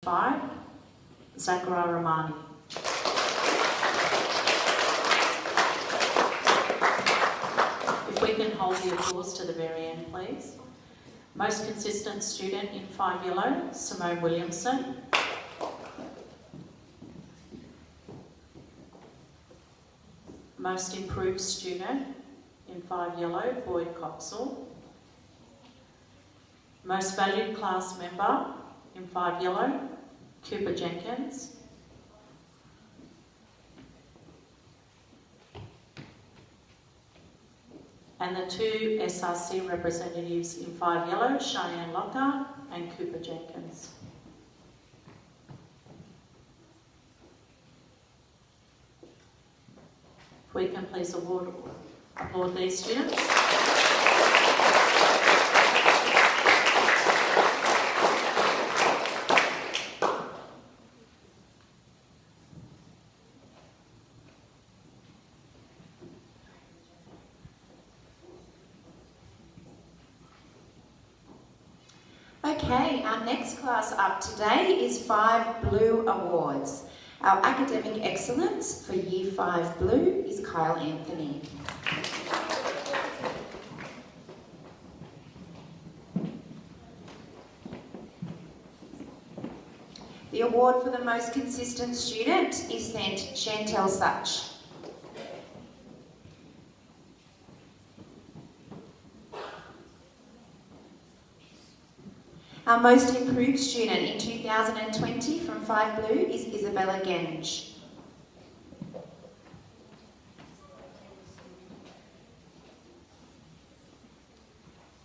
5, Zachariah Romani. If we can hold the applause to the very end, please. Most consistent student in 5 yellow, Simone Williamson. Most improved student in 5 yellow, Boyd Coxall. Most valued class member in 5 yellow, Cooper Jenkins. And the 2 SRC representatives in 5 yellow, Cheyenne Lockhart and Cooper Jenkins. If we can please applaud these students. Okay, our next class up today is 5 Blue Awards. Our academic excellence for Year 5 Blue is Kyle Anthony. The award for the most consistent student is sent Chantel Such. Our most improved student in 2020 from 5 Blue is Isabella Genge.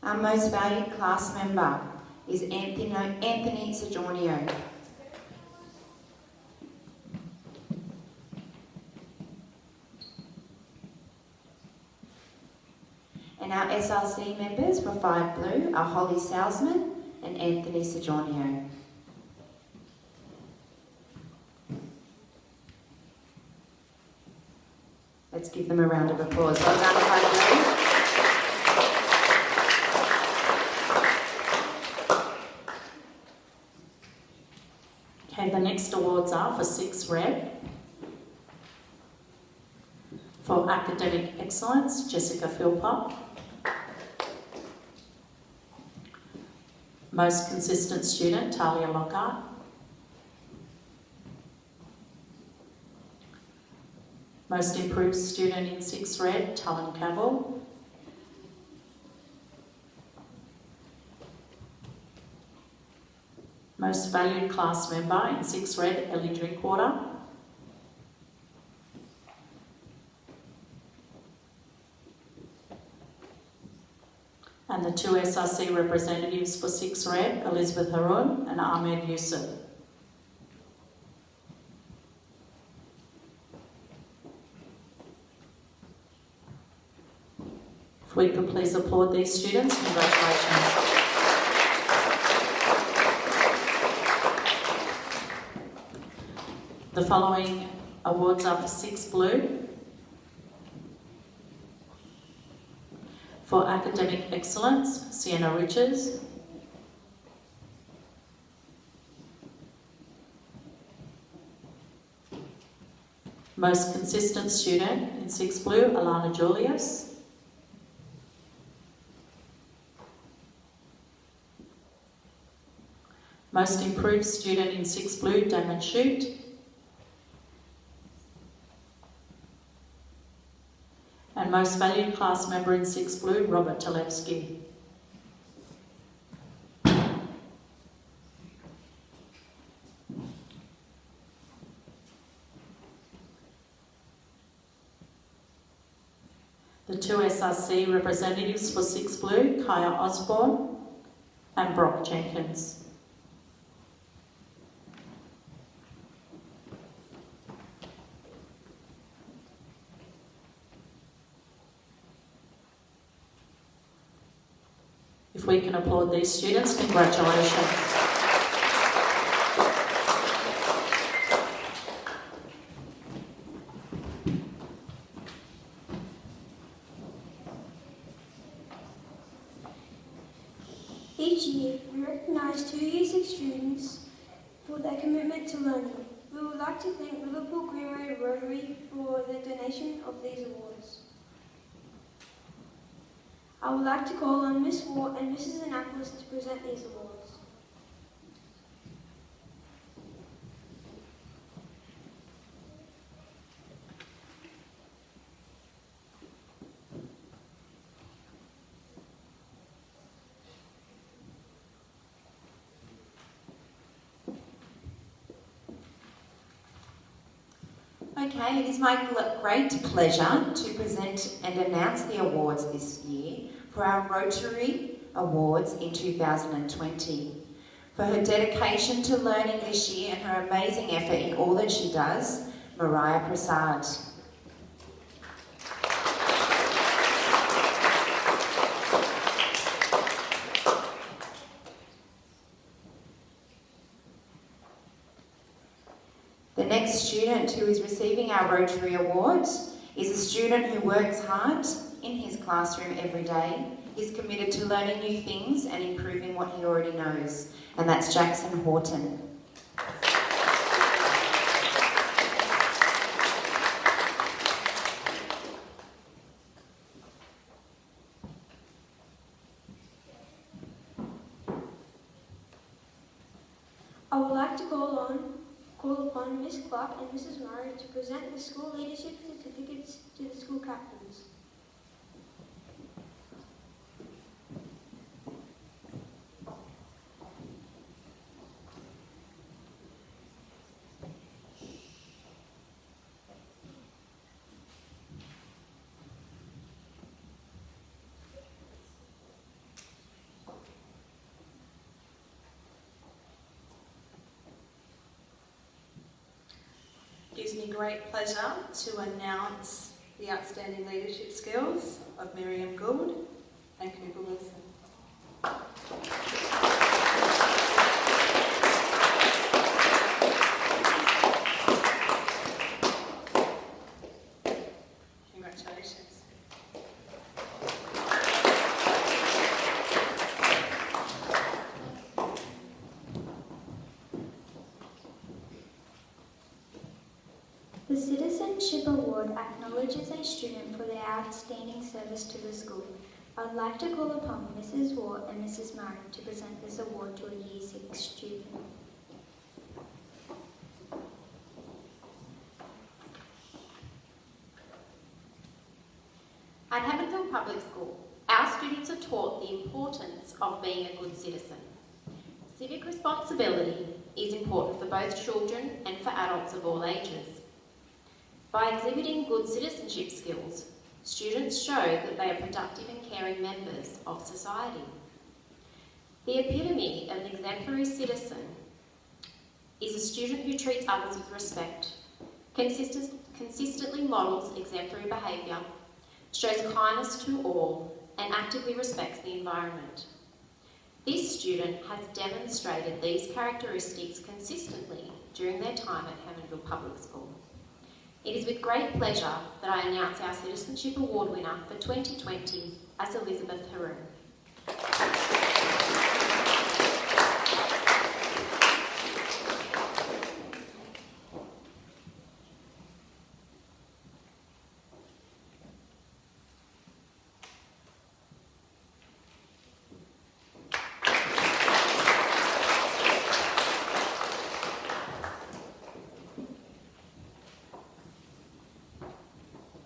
Our most valued class member is Anthony Sojournio. And our SRC members for 5 Blue are Holly Salzman and Anthony Sojournio. Let's give them a round of applause. Well done, 5 Blue. Okay, the next awards are for 6 Red. For academic excellence, Jessica Philpott. Most consistent student, Talia Lockhart. Most improved student in 6 Red, Talon Cavill. Most valued class member in 6 Red, Ellie Drinkwater. And the 2 SRC representatives for 6 Red, Elizabeth Harun and Ahmed Yusuf. If we could please applaud these students, congratulations. The following awards are for 6 Blue. For academic excellence, Sienna Richards. Most consistent student in 6 Blue, Alana Julius. Most improved student in 6 Blue, Damon Shute. And most valued class member in 6 Blue, Robert Talevsky. The 2 SRC representatives for 6 Blue, Kaya Osborne and Brock Jenkins. If we can applaud these students, congratulations. Each year, we recognise 2 Year 6 students for their their commitment to learning. We would like to thank Liverpool Greenway Rotary for the donation of these awards. I would like to call on Miss Watt and Mrs. Annapolis to present these awards. Okay, it is my great pleasure to present and announce the awards this year for our Rotary Awards in 2020. For her dedication to learning this year and her amazing effort in all that she does, Mariah Prasad. The next student who is receiving our Rotary Awards is a student who works hard in his classroom every day, is committed to learning new things and improving what he already knows, and that's Jackson Horton. I would like to call upon Miss Clark and Mrs. Murray to present the school leadership certificates to the school captains. It gives me great pleasure to announce the outstanding leadership skills of Miriam Gould and Cooper Wilson. Congratulations. The Citizenship Award acknowledges a student for their outstanding service to the school. I would like to call upon Mrs. Watt and Mrs. Murray to present this award to a Year 6 student. At Hammondville Public School, our students are taught the importance of being a good citizen. Civic responsibility is important for both children and for adults of all ages. By exhibiting good citizenship skills, students show that they are productive and caring members of society. The epitome of an exemplary citizen is a student who treats others with respect, consistently models exemplary behaviour, shows kindness to all, and actively respects the environment. This student has demonstrated these characteristics consistently during their time at Hammondville Public School. It is with great pleasure that I announce our Citizenship Award winner for 2020 as Elizabeth Haroon.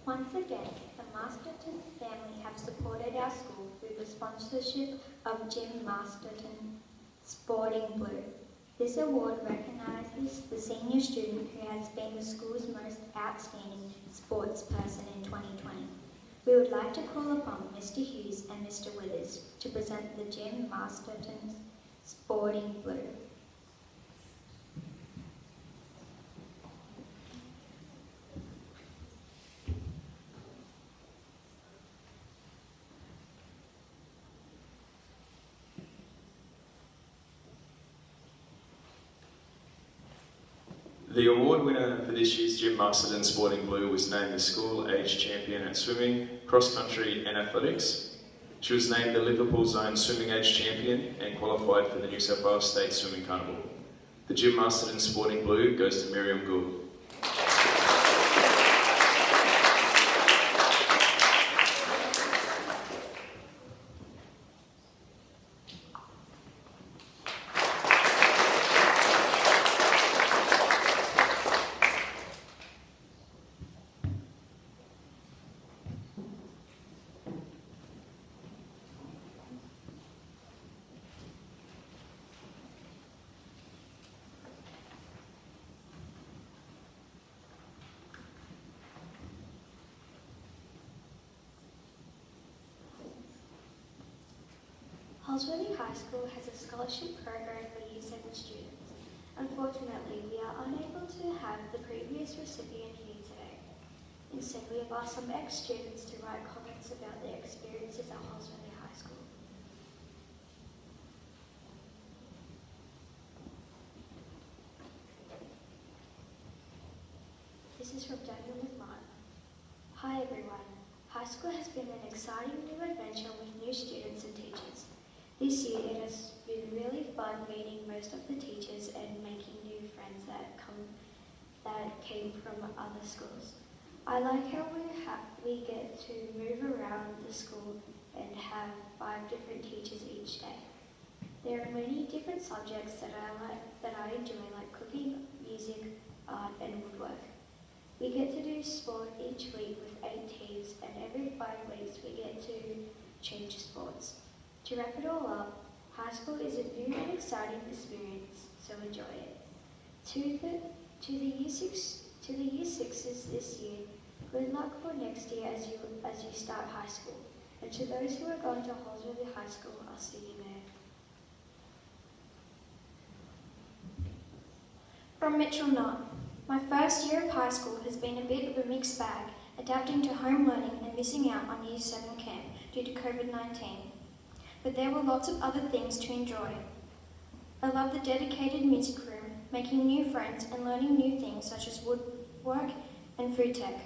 Once again, the Masterton family have supported our school through the sponsorship of Jim Masterton Sporting Blue. This award recognises the senior student who has been the school's most outstanding sports person in 2020. We would like to call upon Mr. Hughes and Mr. Withers to present the Jim Masterton Sporting Blue. The award winner for this year's Jim Masterton Sporting Blue was named the School Age Champion at swimming, cross country and athletics. She was named the Liverpool Zone Swimming Age Champion and qualified for the New South Wales State Swimming Carnival. The Jim Masterton Sporting Blue goes to Miriam Gould. Holsworthy High School has a scholarship program for Year 7 students. Unfortunately, we are unable to have the previous recipient here today. Instead, we have asked some ex-students to write comments about their experiences at Holsworthy High School. This is from Daniel McMahon. Hi everyone. High school has been an exciting new adventure with new students and teachers. This year it has been really fun meeting most of the teachers and making new friends that came from other schools. I like how we get to move around the school and have 5 different teachers each day. There are many different subjects that I enjoy, like cooking, music, art and woodwork. We get to do sport each week with 8 teams, and every 5 weeks we get to change sports. To wrap it all up, high school is a new and exciting experience, so enjoy it. To the year sixes this year, good luck for next year as you start high school. And to those who are going to Holsworthy High School, I'll see you there. From Mitchell Knott. My first year of high school has been a bit of a mixed bag, adapting to home learning and missing out on Year 7 camp due to COVID-19. But there were lots of other things to enjoy. I love the dedicated music room, making new friends and learning new things such as woodwork and food tech.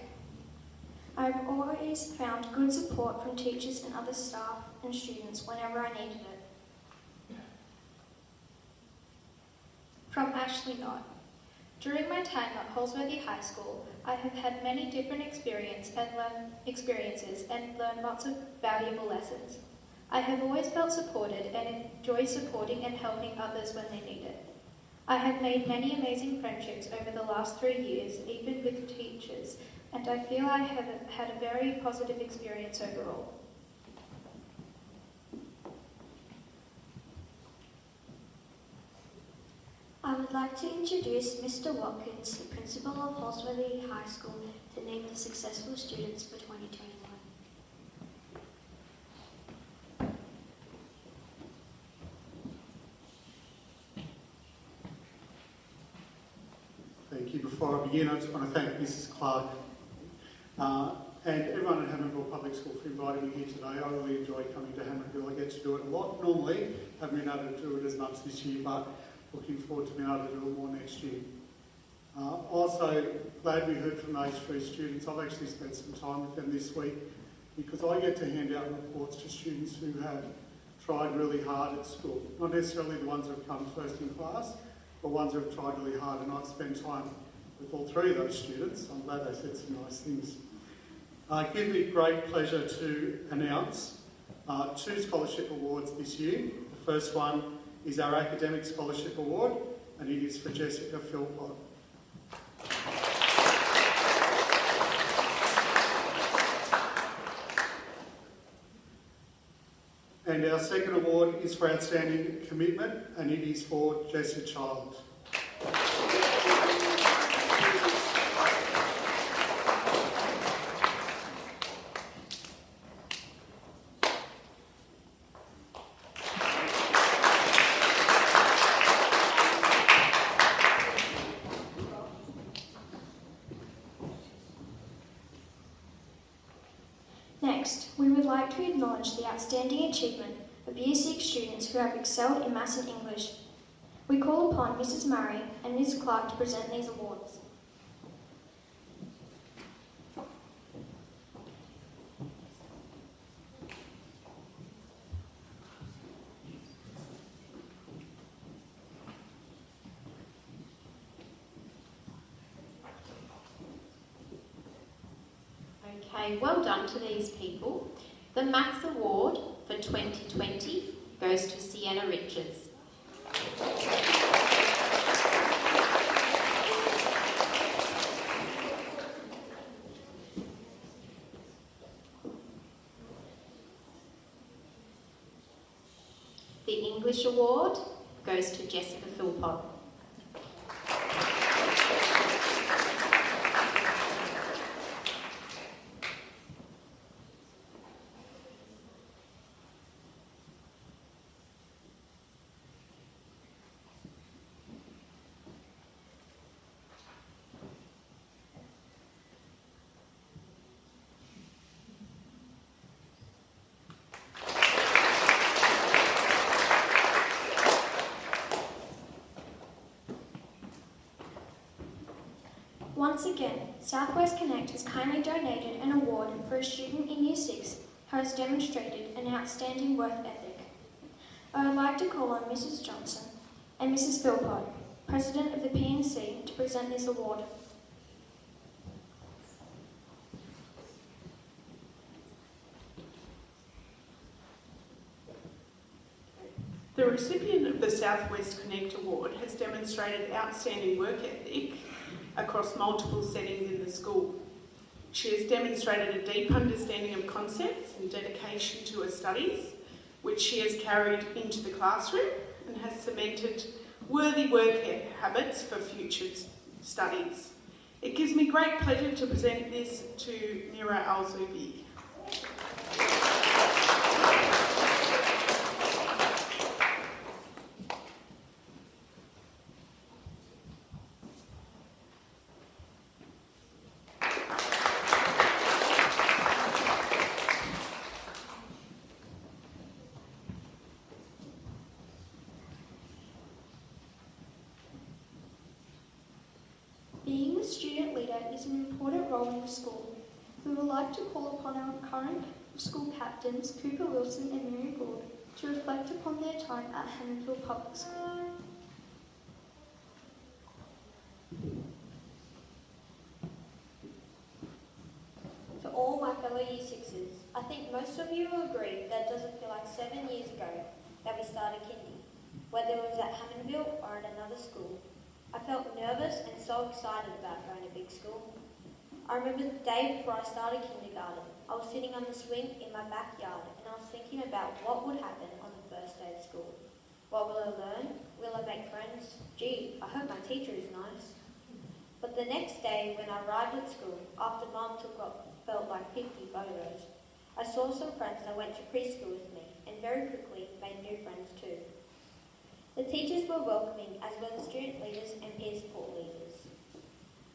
I've always found good support from teachers and other staff and students whenever I needed it. From Ashley Knott. During my time at Holsworthy High School, I have had many different experiences and learned lots of valuable lessons. I have always felt supported and enjoy supporting and helping others when they need it. I have made many amazing friendships over the last 3 years, even with teachers, and I feel I have had a very positive experience overall. I would like to introduce Mr. Watkins, the principal of Holsworthy High School, to name the successful students for 2021. Thank you. Before I begin, I just want to thank Mrs. Clark and everyone at Hammondville Public School for inviting me here today. I really enjoy coming to Hammondville. I get to do it a lot. Normally, haven't been able to do it as much this year, but looking forward to being able to do it more next year. Also, glad we heard from those 3 students. I've actually spent some time with them this week because I get to hand out reports to students who have tried really hard at school. Not necessarily the ones who have come first in class, but ones who have tried really hard, and I've spent time with all 3 of those students. I'm glad they said some nice things. It gives me great pleasure to announce 2 scholarship awards this year. The first one is our Academic Scholarship Award, and it is for Jessica Philpott. And our second award is for Outstanding Commitment, and it is for Jesse Child. Next, we would like to acknowledge the outstanding achievement of Year 6 students who have excelled in Maths and English. We call upon Mrs. Murray and Ms. Clark to present these awards. Okay, well done to these people. The Max Award for 2020 goes to Sienna Riches. The English Award goes to Jessica Philpott. Once again, Southwest Connect has kindly donated an award for a student in Year 6 who has demonstrated an outstanding work ethic. I would like to call on Mrs. Johnson and Mrs. Philpott, President of the PNC, to present this award. The recipient of the Southwest Connect Award has demonstrated outstanding work ethic across multiple settings in the school. She has demonstrated a deep understanding of concepts and dedication to her studies, which she has carried into the classroom and has cemented worthy work habits for future studies. It gives me great pleasure to present this to Mira Al-Zubi. Being the student leader is an important role in the school. We would like to call upon our current school captains, Cooper Wilson and Miriam Gould, to reflect upon their time at Hammondsville Public School. To all my fellow Year 6s, I think most of you will agree that it doesn't feel like 7 years ago that we started kindy, whether it was at Hammondsville or at another school. I felt nervous and so excited about going to big school. I remember the day before I started kindergarten, I was sitting on the swing in my backyard and I was thinking about what would happen on the first day of school. What will I learn? Will I make friends? Gee, I hope my teacher is nice. But the next day when I arrived at school, after Mum took what felt like 50 photos, I saw some friends that went to preschool with me and very quickly made new friends too. The teachers were welcoming, as were the student leaders and peer support leaders.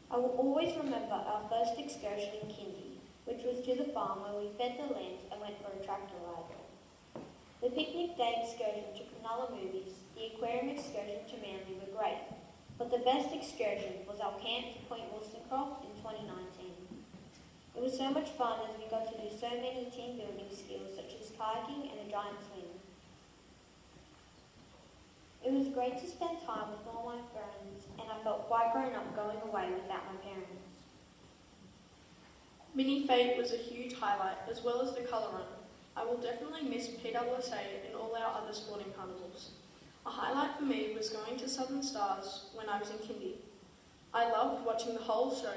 I will always remember our first excursion in kindy, which was to the farm where we fed the lambs and went for a tractor ride. The picnic day excursion to Cronulla Movies, the aquarium excursion to Manly were great, but the best excursion was our camp to Point Wollstonecroft in 2019. It was so much fun as we got to do so many team building skills such as kayaking and a giant swing. It was great to spend time with all my friends, and I felt quite grown up going away without my parents. Mini Fate was a huge highlight, as well as the colour run. I will definitely miss PWSA and all our other sporting carnivals. A highlight for me was going to Southern Stars when I was in kindy. I loved watching the whole show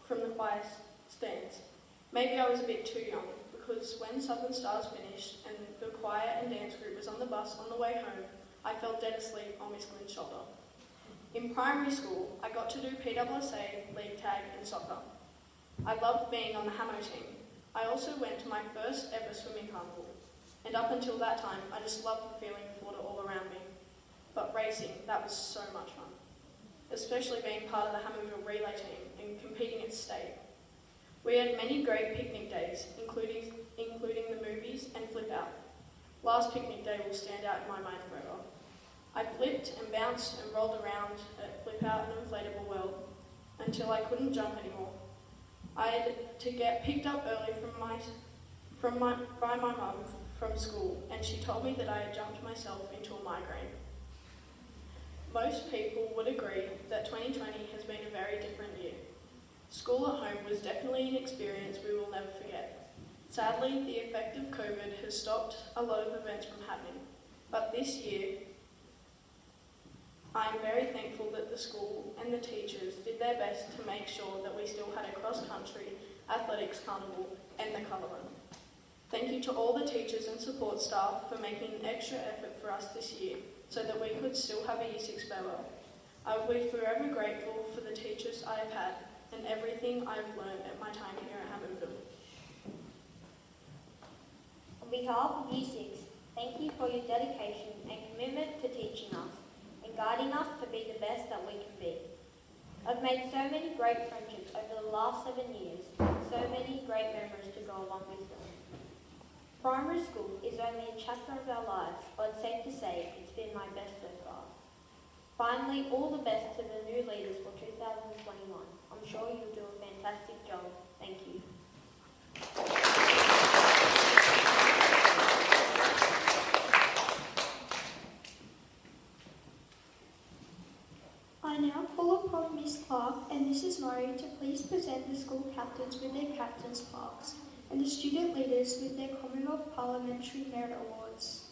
from the choir stands. Maybe I was a bit too young, because when Southern Stars finished and the choir and dance group was on the bus on the way home, I fell dead asleep on Miss Glynn's shoulder. In primary school, I got to do PWSA, league tag and soccer. I loved being on the Hamo team. I also went to my first ever swimming carnival, and up until that time, I just loved the feeling of water all around me. But racing, that was so much fun, especially being part of the Hammondsville relay team and competing at state. We had many great picnic days, including the movies and Flip Out. Last picnic day will stand out in my mind forever. I flipped and bounced and rolled around at Flip Out and Inflatable World until I couldn't jump anymore. I had to get picked up early by my mum from school, and she told me that I had jumped myself into a migraine. Most people would agree that 2020 has been a very different year. School at home was definitely an experience we will never forget. Sadly, the effect of COVID has stopped a lot of events from happening, but this year I am very thankful that the school and the teachers did their best to make sure that we still had a cross-country athletics carnival and the colour run. Thank you to all the teachers and support staff for making an extra effort for us this year so that we could still have a Year 6 farewell. I will be forever grateful for the teachers I have had and everything I have learned at my time here at Hammondville. On behalf of Year 6, thank you for your dedication and commitment to teaching us and guiding us to be the best that we can be. I've made so many great friendships over the last 7 years and so many great memories to go along with them. Primary school is only a chapter of our lives, but it's safe to say it's been my best so far. Finally, all the best to the new leaders for 2021. I'm sure you'll do a fantastic job. Thank you. I now call upon Miss Clark and Mrs. Murray to please present the school captains with their captain's plaques and the student leaders with their Commonwealth Parliamentary Merit Awards.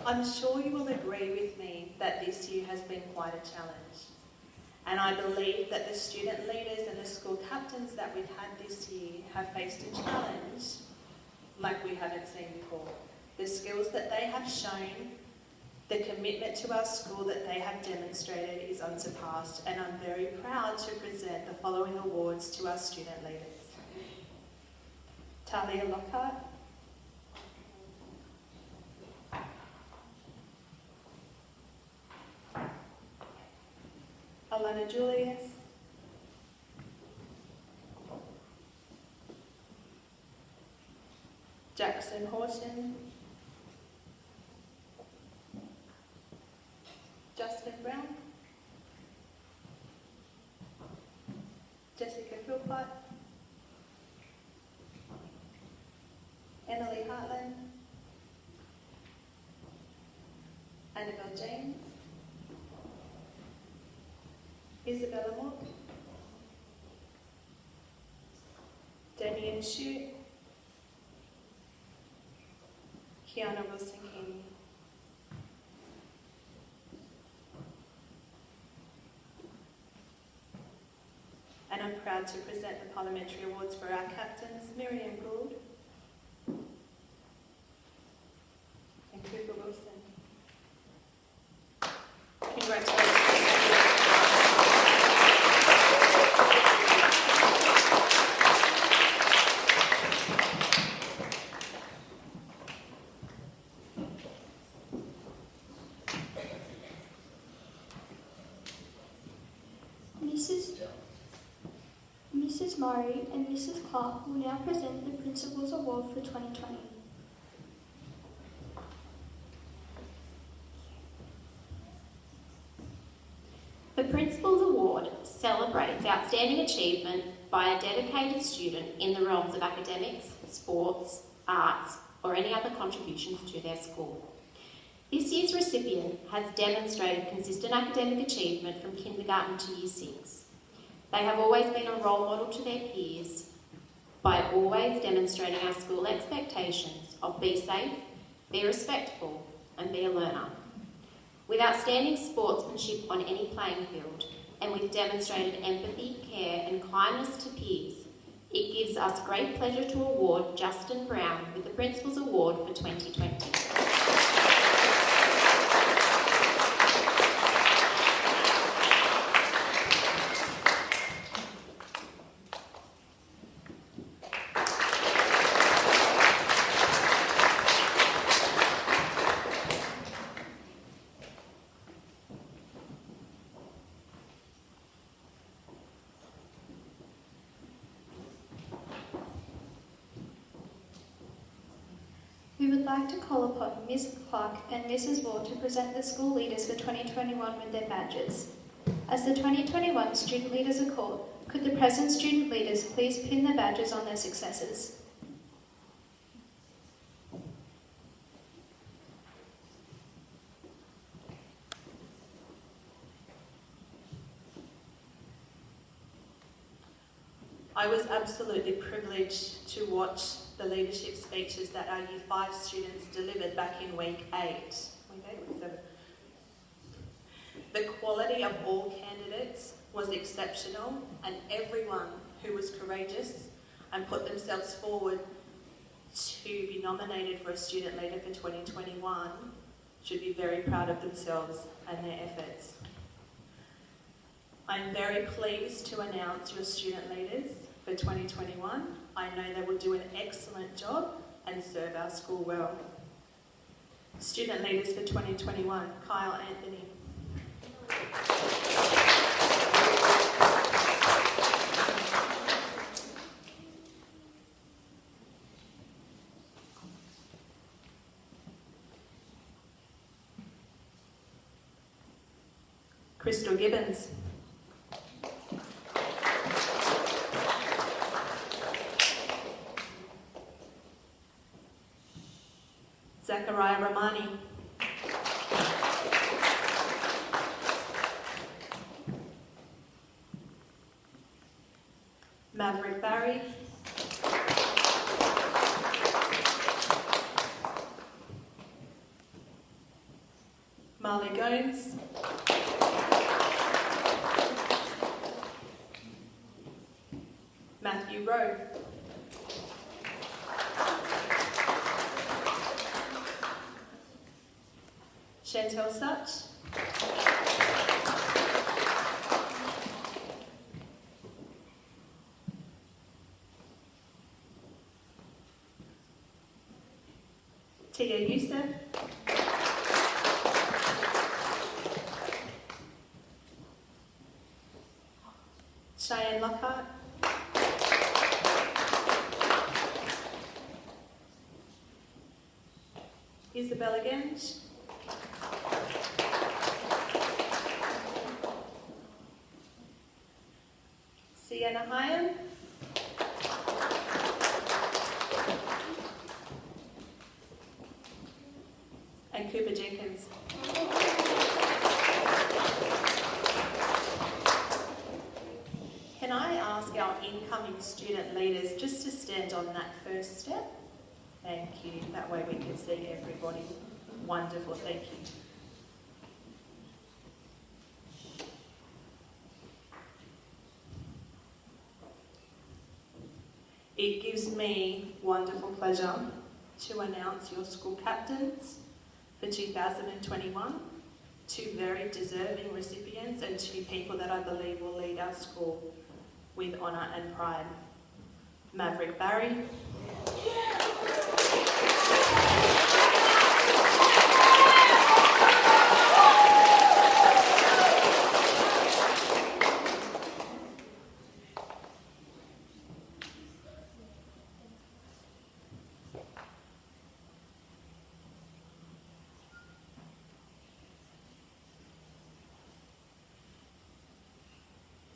I'm sure you will agree with me that this year has been quite a challenge. And I believe that the student leaders and the school captains that we've had this year have faced a challenge like we haven't seen before. The skills that they have shown, the commitment to our school that they have demonstrated is unsurpassed, and I'm very proud to present the following awards to our student leaders. Talia Lockhart, Alana Julius, Jackson Horton, Justin Brown, Jessica Philpott, Annalie Hartland, Annabelle James, Isabella Mook, Damian Shute, Kiana Wilson-King. And I'm proud to present the Parliamentary Awards for our captains, Miriam Gould and Cooper Wilson. Congratulations. Mrs. Murray and Mrs. Clark will now present the Principal's Award for 2020. The Principal's Award celebrates outstanding achievement by a dedicated student in the realms of academics, sports, arts, or any other contributions to their school. This year's recipient has demonstrated consistent academic achievement from kindergarten to Year 6. They have always been a role model to their peers by always demonstrating our school expectations of be safe, be respectful, and be a learner. With outstanding sportsmanship on any playing field, and with demonstrated empathy, care, and kindness to peers, it gives us great pleasure to award Justin Brown with the Principal's Award for 2020. We would like to call upon Ms. Clark and Mrs. Ward to present the school leaders for 2021 with their badges. As the 2021 Student Leaders are called, could the present student leaders please pin the badges on their successors? I was absolutely privileged to watch the leadership speeches that our Year 5 students delivered back in week 8. The quality of all candidates was exceptional, and everyone who was courageous and put themselves forward to be nominated for a student leader for 2021 should be very proud of themselves and their efforts. I'm very pleased to announce your student leaders for 2021. I know they will do an excellent job and serve our school well. Student leaders for 2021, Kyle Anthony. Crystal Gibbons. Zachariah Romani. Maverick Barry. Marley Gomes. Matthew Rowe. Chantel Such. Tia Youssef. Cheyenne Lockhart. Isabella Genge. Sienna Hyam. And Cooper Jenkins. Can I ask our incoming student leaders just to stand on that first step? Thank you. That way we can see everybody. Wonderful, thank you. It gives me wonderful pleasure to announce your school captains for 2021, two very deserving recipients and two people that I believe will lead our school with honour and pride. Maverick Barry.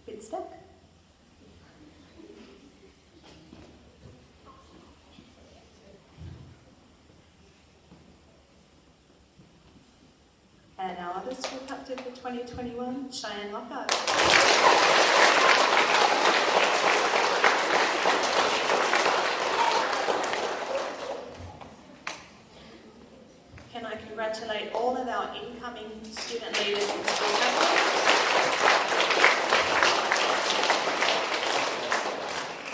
Bit stuck. And our other school captain for 2021, Cheyenne Lockhart. Can I congratulate all of our incoming student leaders and school captains?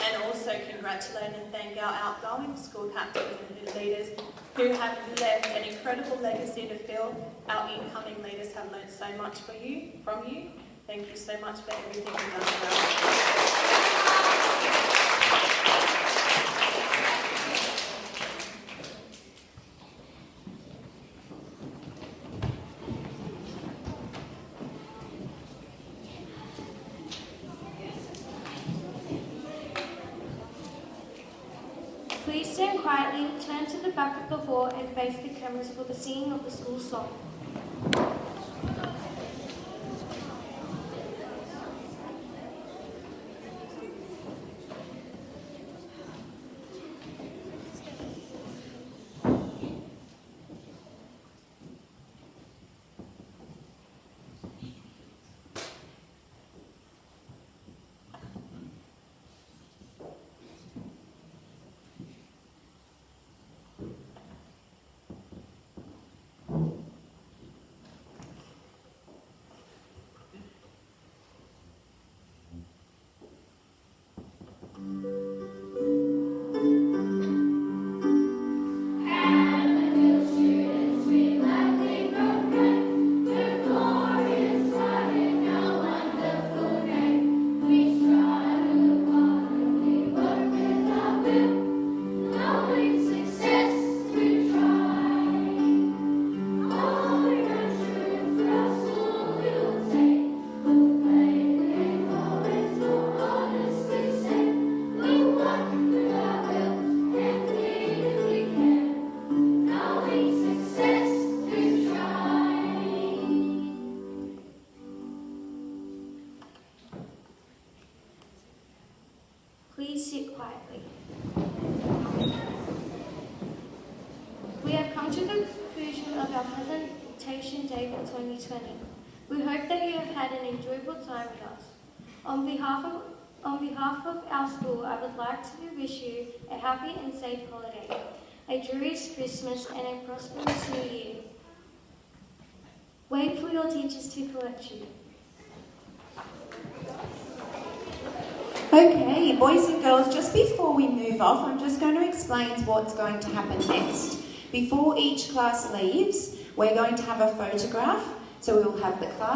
And also congratulate and thank our outgoing school captains and leaders who have left an incredible legacy to fill. Our incoming leaders have learnt so much from you. Thank you so much for everything you've done for us. Please stand quietly, turn to the back of the hall and face the cameras for the singing of the school song. Please sit quietly. We have come to the conclusion of our presentation day for 2020. We hope that you have had an enjoyable time with us. On behalf of our school, I would like to wish you a happy and safe holiday, a joyous Christmas and a prosperous New Year. Wait for your teachers to collect you. Okay, boys and girls, just before we move off, I'm just going to explain what's going to happen next. Before each class leaves, we're going to have a photograph, so we'll have the class